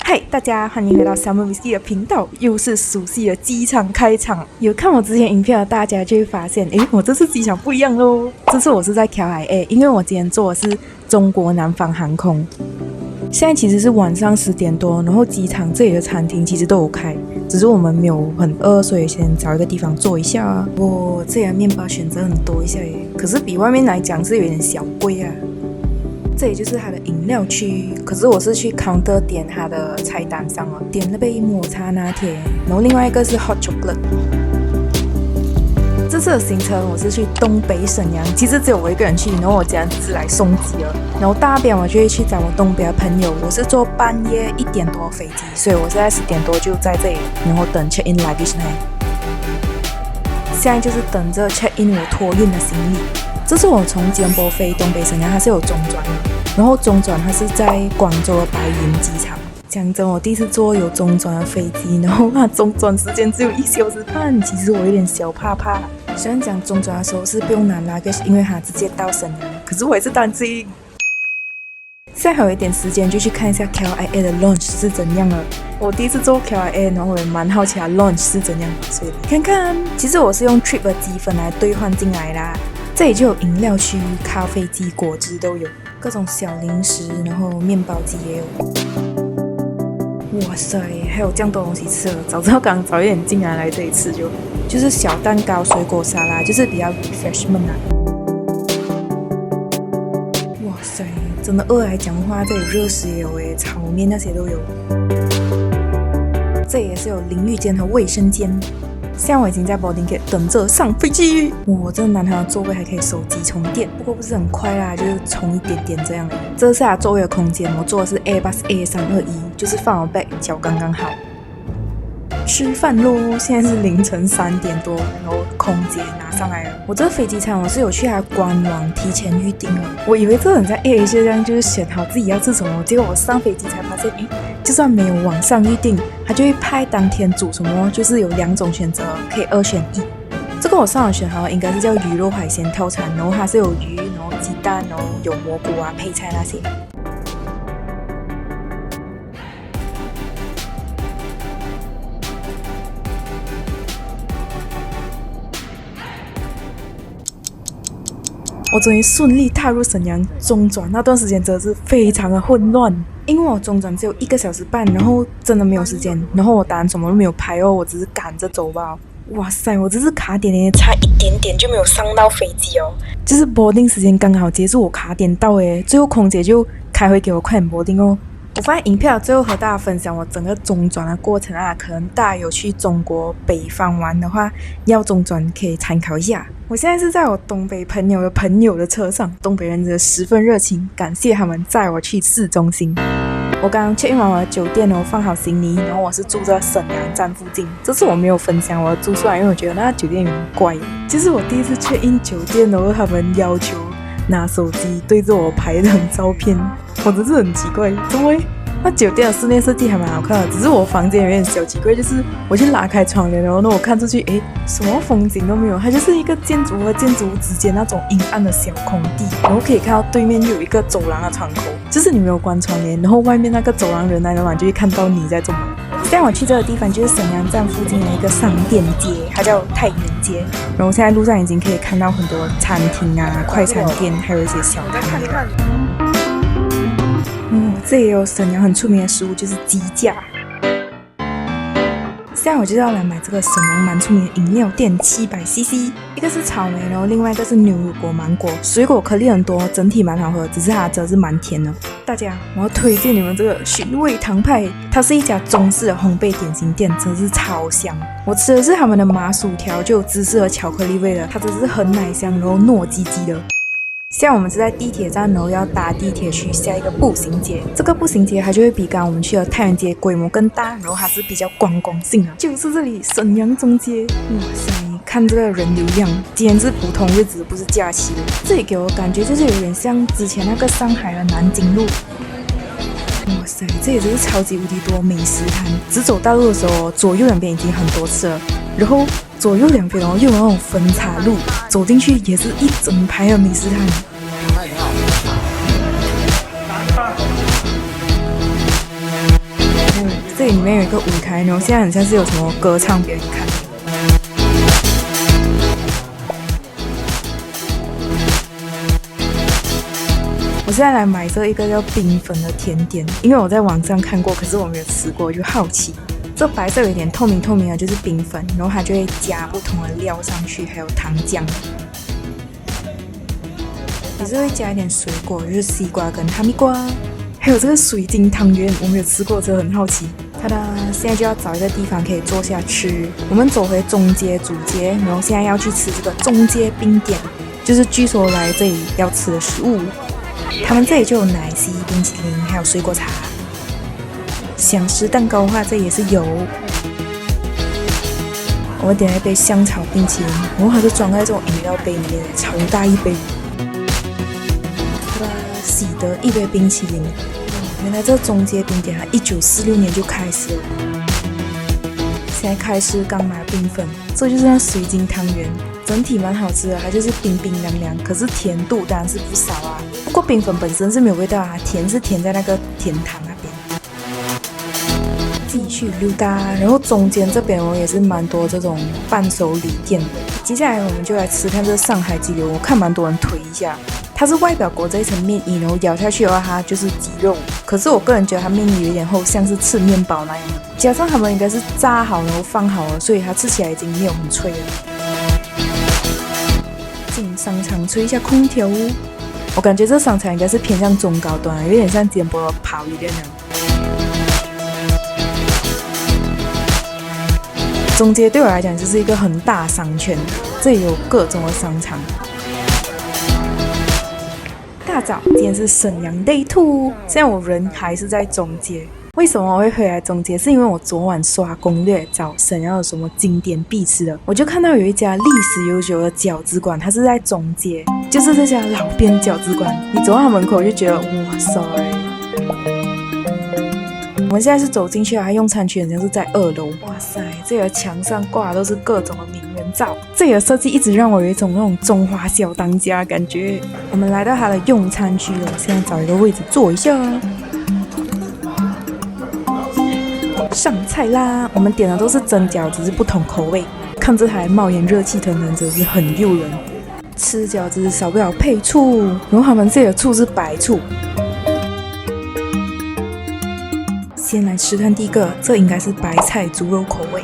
嗨，大家欢迎回到 Summer Whisky 的频道，又是熟悉的机场开场。有看我之前影片的大家就会发现，我这次机场不一样咯。这次我是在 KLIA， 因为我今天坐的是中国南方航空。现在其实是晚上10点多，然后机场这里的餐厅其实都有开，只是我们没有很饿，所以先找一个地方坐一下啊。这里的面包选择很多一下耶，可是比外面来讲是有点小贵啊。这里就是它的饮料区，可是我是去 counter 点它的菜单上了，点了杯抹茶拿铁，然后另外一个是 hot chocolate。这次的行程我是去东北沈阳，其实只有我一个人去，然后我家人只是来送机了，然后大便我就会去找我东北的朋友，我是坐半夜1点多飞机，所以我现在10点多就在这里，然后等 check in luggage 呢。现在就是等着 check in 我托运的行李。这次我从吉隆坡飞东北沈阳，它是有中转的，然后中转它是在广州的白云机场。讲真，我第一次坐有中转的飞机，然后它中转时间只有1小时半，其实我有点小怕怕。虽然讲中转的时候是不用拿 luggage， 因为它直接到沈阳，可是我也是担心。现在还有一点时间，就去看一下 KLIA 的 launch 是怎样了。我第一次坐 KLIA， 然后我也蛮好奇它 launch 是怎样，所以看看。其实我是用 Trip 的积分来兑换进来啦。这里就有饮料区、咖啡机、果汁都有，各种小零食，然后面包机也有。哇塞，还有这样多东西吃了！早知道刚早一点进来这里吃就是小蛋糕、水果沙拉，就是比较 refreshment 啊。哇塞，真的饿来讲话，这里热食也有炒面那些都有。这里也是有淋浴间和卫生间。现在我已经在 boarding gate 等着上飞机。这个南航的座位还可以手机充电，不过不是很快啦，就是充一点点这样。这是它座位的空间，我坐的是 Airbus A321，就是放我 bag 脚刚刚好。吃饭咯，现在是凌晨3点多，然后空姐拿上来了。我这个飞机餐我是有去它官网提前预定了，我以为这很像 AAC 这样，就是选好自己要吃什么，结果我上飞机才发现，就算没有网上预定，它就会派当天煮什么，就是有2种选择，可以2选1。这个我上网选好应该是叫鱼肉海鲜套餐，然后它是有鱼，然后鸡蛋，然后有蘑菇啊、配菜那些。我终于顺利踏入沈阳中转，那段时间真的是非常的混乱，因为我中转只有1个小时半，然后真的没有时间，然后我答案什么都没有排我只是赶着走吧。哇塞，我这次卡点差一点点就没有上到飞机就是 boarding 时间刚好结束，我卡点到最后空姐就开回给我快点 boarding 我发现影片最后和大家分享我整个中转的过程啊，可能大家有去中国北方玩的话，要中转可以参考一下。我现在是在我东北朋友的车上，东北人真的十分热情，感谢他们载我去市中心。我刚刚 check in 完我的酒店放好行李，然后我是住在沈阳站附近。这次我没有分享我的住宿因为我觉得那酒店有点怪。就是我第一次 check in 酒店他们要求拿手机对着我拍张照片，我真是很奇怪，怎么会？那酒店的室内设计还蛮好看的，只是我房间有点小奇怪，就是我去拉开窗帘，然后我看出去，什么风景都没有，它就是一个建筑和建筑物之间那种阴暗的小空地，然后可以看到对面有一个走廊的窗口，就是你没有关窗帘，然后外面那个走廊人来的话，就会看到你在做什么。现在我去这个地方就是沈阳站附近的一个商店街，它叫太原街，然后现在路上已经可以看到很多餐厅啊、快餐店，还有一些小摊了。这也有沈阳很出名的食物，就是鸡架。现在我就要来买这个沈阳蛮出名的饮料店700cc，一个是草莓，然后另外一个是牛乳果、芒果，水果颗粒很多，整体蛮好喝，只是它真的是蛮甜的。大家，我要推荐你们这个寻味堂派，它是一家中式的烘焙点心店，真的是超香。我吃的是他们的麻薯条，就有芝士和巧克力味的，它真的是很奶香，然后糯叽叽的。现在我们是在地铁站，然后要搭地铁去下一个步行街。这个步行街它就会比刚刚我们去的太原街规模更大，然后它是比较观光性的，就是这里沈阳中街。哇塞，看这个人流量，今天是普通日子，不是假期了。这里给我感觉就是有点像之前那个上海的南京路。哇塞，这里真是超级无敌多美食摊。直走大路的时候，左右两边已经很多次了，然后左右两边又有那种分岔路，走进去也是一整排的美食摊。这里面有一个舞台，然后现在很像是有什么歌唱表演看。我现在来买这一个叫冰粉的甜点，因为我在网上看过，可是我没有吃过，我就好奇。这白色有点透明的，就是冰粉，然后它就会加不同的料上去，还有糖浆，也是会加一点水果，就是西瓜跟哈密瓜，还有这个水晶汤圆，我没有吃过，真的很好奇。哒哒，现在就要找一个地方可以坐下吃。我们走回中街主街，然后现在要去吃这个中街冰点，就是据说来这里要吃的食物。他们这里就有奶昔、冰淇淋，还有水果茶。想吃蛋糕的话，这也是有。我们点了一杯香草冰淇淋，然后它是装在这种饮料杯里面，超大一杯。喜得一杯冰淇淋。原来这中街冰点它1946年就开始了。现在开始刚买冰粉，这就是那水晶汤圆，整体蛮好吃的，它就是冰冰凉凉，可是甜度当然是不少啊。不过冰粉本身是没有味道啊，甜是甜在那个甜糖那边。继续溜达，然后中间这边我也是蛮多这种伴手礼店的。接下来我们就来吃看这上海鸡柳，我看蛮多人推一下。它是外表裹着一层面衣，然后咬下去的话，它就是鸡肉。可是我个人觉得它面衣有点厚，像是吃面包那样。加上他们应该是炸好然后放好了，所以它吃起来已经没有很脆了。进商场吹一下空调，我感觉这商场应该是偏向中高端，有点像柬埔寨跑一点的。中街对我来讲就是一个很大商圈，这里有各种的商场。大早，今天是沈阳 Day 2，现在我人还是在中街。为什么我会回来中街？是因为我昨晚刷攻略找沈阳有什么经典必吃的，我就看到有一家历史悠久的饺子馆，它是在中街，就是这家老边饺子馆。你走到它门口就觉得哇塞！我们现在是走进去啊，它用餐区好像是在2楼。哇塞，这个墙上挂的都是各种的名人照，这里的设计一直让我有一种那种中华小当家的感觉。我们来到它的用餐区了，现在找一个位置坐一下。上菜啦！我们点的都是蒸饺，只是不同口味。看这还冒烟热气腾腾，真是很诱人。吃饺子少不了配醋，然后他们这里的醋是白醋。先来吃看第一个，这应该是白菜猪肉口味，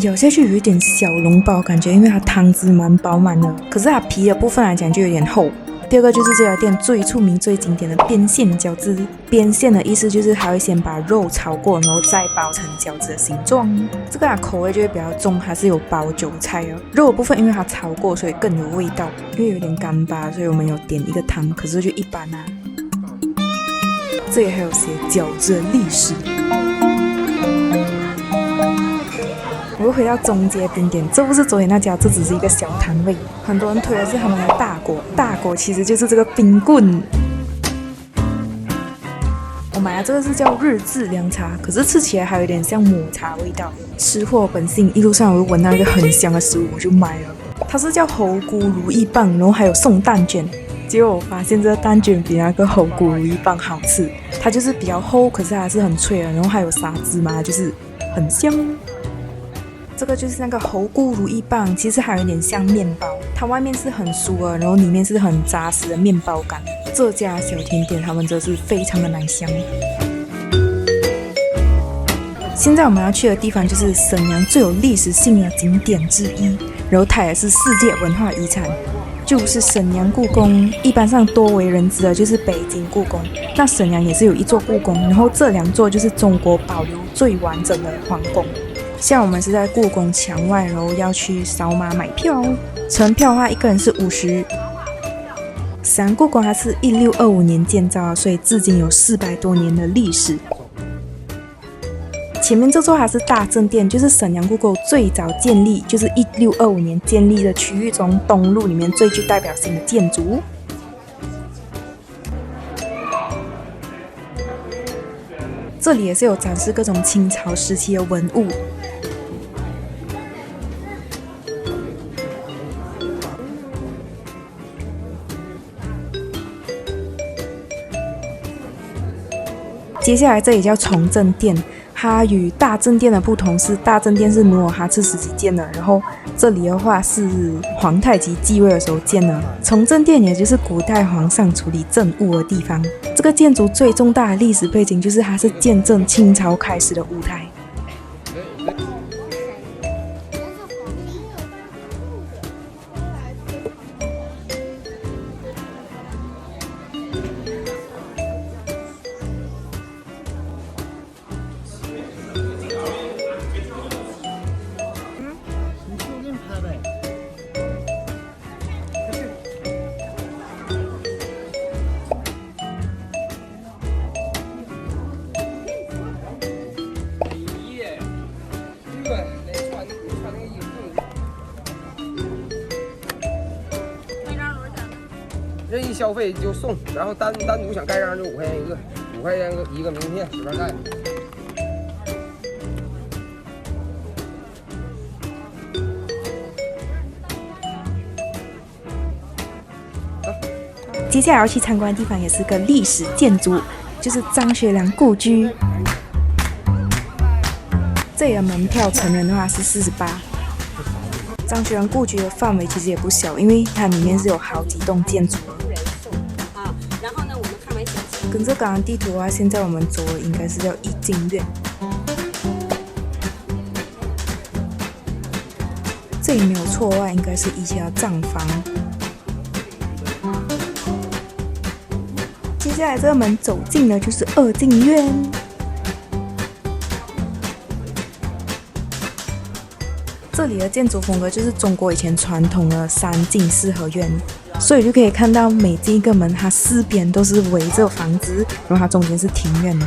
咬下去有一点小笼包感觉，因为它汤汁蛮饱满的，可是它皮的部分来讲就有点厚。第二个就是这家店最出名最经典的边线饺子，边线的意思就是它会先把肉炒过，然后再包成饺子的形状。这个口味就会比较重，还是有包韭菜哦。肉的部分因为它炒过，所以更有味道，因为有点干巴，所以我们有点一个汤，可是就一般啊。这里还有写饺子的历史。我又回到中街冰点，这不是昨天那家，这只是一个小摊位。很多人推的是他们的大果，大果其实就是这个冰棍。我买的这个是叫日治凉茶，可是吃起来还有点像抹茶味道。吃货本性，一路上我就闻到一个很香的食物，我就买了。它是叫猴菇如意棒，然后还有送蛋卷。结果我发现这个蛋卷比那个猴菇如意棒好吃，它就是比较厚，可是它是很脆的，然后还有撒芝麻，就是很香。这个就是那个猴菇如意棒，其实还有一点像面包，它外面是很酥的，然后里面是很扎实的面包感。这家小甜点他们真是非常的奶香。现在我们要去的地方就是沈阳最有历史性的景点之一，然后它也是世界文化遗产，就是沈阳故宫。一般上多为人知的就是北京故宫，那沈阳也是有一座故宫，然后这2座就是中国保留最完整的皇宫。像我们是在故宫墙外，然后要去扫码买票，成票的话一个人是50。沈阳故宫它是1625年建造，所以至今有400多年的历史。前面这座还是大正殿，就是沈阳故宫最早建立，就是1625年建立的区域中东路里面最具代表性的建筑。这里也是有展示各种清朝时期的文物。接接下来这里叫崇正殿，它与大正殿的不同是，大正殿是努尔哈赤时期建的，然后这里的话是皇太极继位的时候建的。崇正殿也就是古代皇上处理政务的地方。这个建筑最重大的历史背景就是它是见证清朝开始的舞台。任意消费就送，然后单独想盖章就5块钱一个，5块钱一个名片，随便盖。接下来要去参观的地方也是个历史建筑，就是张学良故居。这里的门票成人的话是48。张学良故居的范围其实也不小，因为它里面是有好几栋建筑。然后呢，我们看完详细。跟着刚刚地图的话，现在我们走的应该是叫怡静院。这里没有错的话，应该是以前的账房。接下来这个门走进的就是二进院。这里的建筑风格就是中国以前传统的三进四合院，所以就可以看到每进一个门，它四边都是围着房子，然后它中间是庭院的。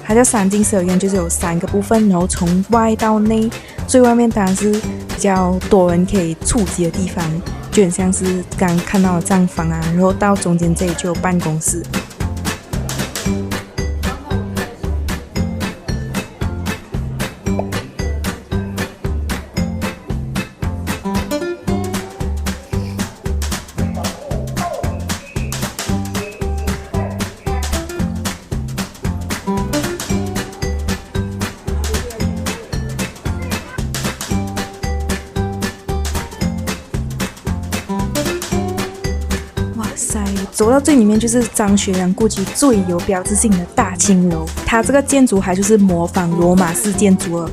它叫三进四合院，就是有3个部分，然后从外到内，最外面当然是比较多人可以触及的地方，就很像是刚刚看到的账房啊，然后到中间这里就有办公室。走到最里面就是张学良故居最有标志性的大青楼，它这个建筑还就是模仿罗马式建筑了。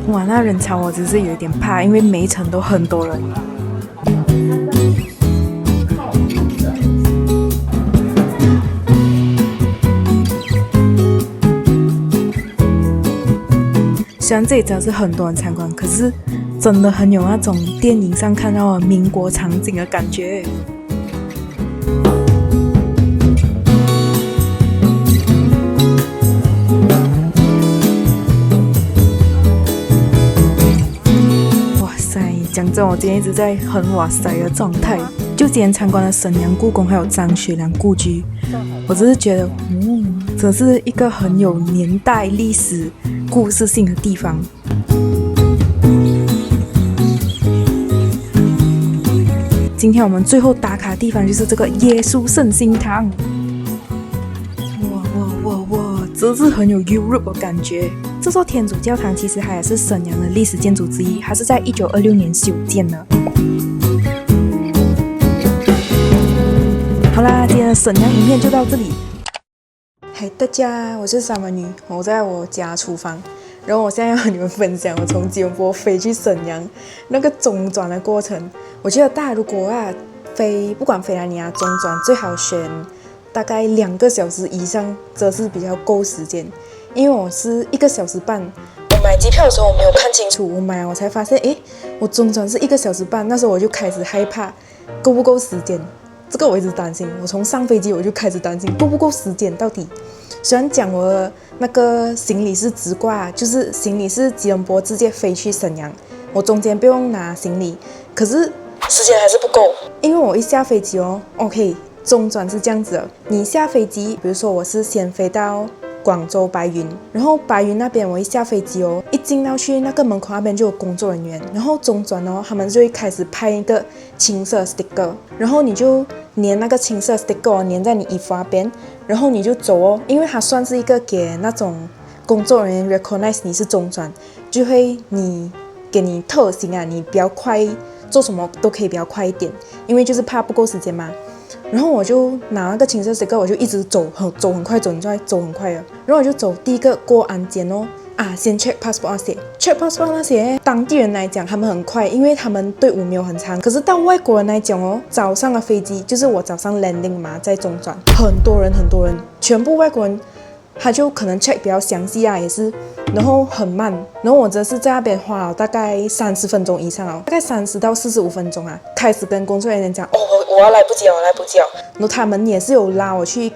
哇，那人潮我只是有一点怕，因为每一层都很多人。虽然这里真的是很多人参观，可是真的很有那种电影上看到的民国场景的感觉。讲真，我今天一直在很哇塞的状态。就今天参观了沈阳故宫，还有张学良故居，我只是觉得，这是一个很有年代历史故事性的地方。今天我们最后打卡的地方就是这个耶稣圣心堂。哇，真是很有 Europe 的感觉。这座天主教堂其实它也是沈阳的历史建筑之一，它是在1926年修建的。好啦，今天的沈阳影片就到这里。嗨，大家，我是三文鱼，我在我家厨房。然后我现在要和你们分享我从吉隆坡飞去沈阳那个中转的过程。我觉得大家如果不管飞哪里中转，最好选大概2个小时以上，这是比较够时间。因为我是1个小时半，我买机票的时候我没有看清楚，我买我才发现，我中转是1个小时半，那时候我就开始害怕，够不够时间？这个我一直担心，我从上飞机我就开始担心够不够时间到底。虽然讲我的那个行李是直挂，就是行李是吉隆坡直接飞去沈阳，我中间不用拿行李，可是时间还是不够，因为我一下飞机哦 ，OK， 中转是这样子的，你下飞机，比如说我是先飞到广州白云，然后白云那边我一下飞机哦，一进到去那个门口那边就有工作人员，然后中转哦，他们就会开始拍一个青色 sticker， 然后你就粘那个青色 sticker 哦，粘在你衣服那边，然后你就走哦，因为它算是一个给那种工作人员 recognize 你是中转，就会给你特醒啊，你比较快，做什么都可以比较快一点，因为就是怕不够时间嘛。然后我就拿那个青色 sticker， 我就一直走很快，走很快的。然后我就走第一个过安检哦，先 check passport 那些 ，check passport 那些，当地人来讲他们很快，因为他们队伍没有很长。可是到外国人来讲哦，早上的飞机就是我早上 landing 嘛，在中转，很多人，全部外国人。他就可能 check 比较详细啊，也是，然后很慢，然后我真的是在那边花了大概30分钟以上哦，大概30到45分钟啊，开始跟工作人员讲，我要来不及了，然后他们也是有拉我去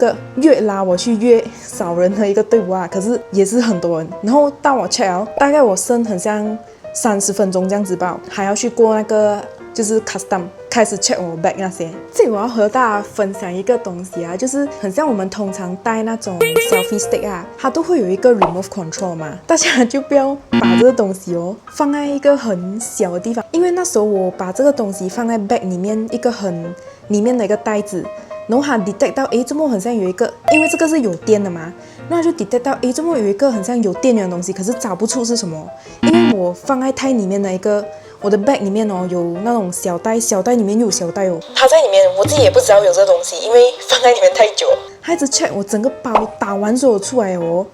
越少人的一个队伍啊，可是也是很多人，然后到我 check 哦，大概我剩很像30分钟这样子吧，还要去过那个就是 custom。开始 check 我 bag 那些，这里我要和大家分享一个东西啊，就是很像我们通常带那种 selfie stick 啊，它都会有一个 remove control 嘛，大家就不要把这个东西哦放在一个很小的地方，因为那时候我把这个东西放在 bag 里面一个很里面的一个袋子，然后它 detect 到这么很像有一个，因为这个是有电的嘛，那就 detect 到这么有一个很像有电源的东西，可是找不出是什么，因为我放在太里面的一个。我的 bag 里面哦有那种小袋里面又有小袋哦，它在里面，我自己也不知道有这个东西，因为放在里面太久。他一直 check 我整个包打完所有出来哦，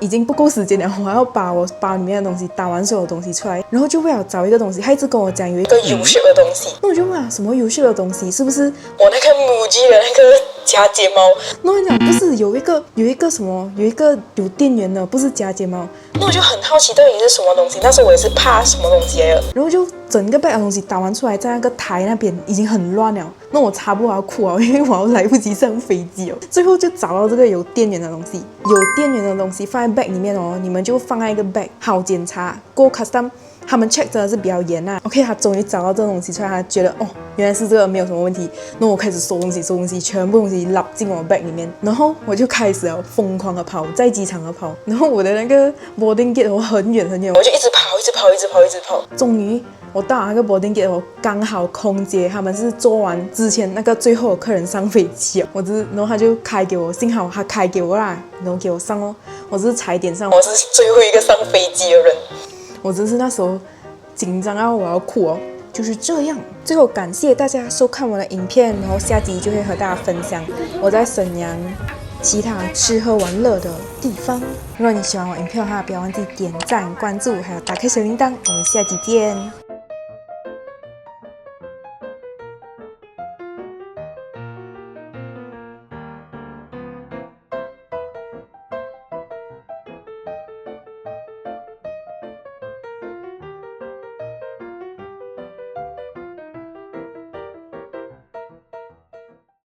已经不够时间了，我还要把我包里面的东西打完所有东西出来，然后就为了找一个东西，他一直跟我讲有一个优秀的东西，那我就问什么优秀的东西，是不是我那个母鸡的那个假睫毛？那我讲不是有一个什么有一个有电源的，不是假睫毛。那我就很好奇到底是什么东西，那时候我也是怕什么东西来了，然后就整个 bag 的东西打完出来，在那个台那边已经很乱了，那我擦不好哭啊，因为我要来不及上飞机哦。最后就找到这个有电源的东西，放在 bag 里面哦，你们就放在一个 bag 好检查，过 custom 他们 check 真的是比较严啊。OK， 他终于找到这个东西出来，他觉得原来是这个没有什么问题，那我开始收东西，全部东西拉进我 bag 里面，然后我就开始疯狂的跑，在机场的跑，然后我的那个 boarding gate 很远，我就一直跑，终于我到了那个 boarding gate， 我刚好空姐他们是做完之前那个最后的客人上飞机，然后他就开给我，幸好他开给我啦，然后给我上哦，我只是踩点上，我是最后一个上飞机的人，我真是那时候紧张到我要哭哦。就是这样，最后感谢大家收看我的影片，然后下集就会和大家分享我在沈阳其他吃喝玩乐的地方。如果你喜欢我影片的话，不要忘记点赞、关注，还有打开小铃铛。我们下集见。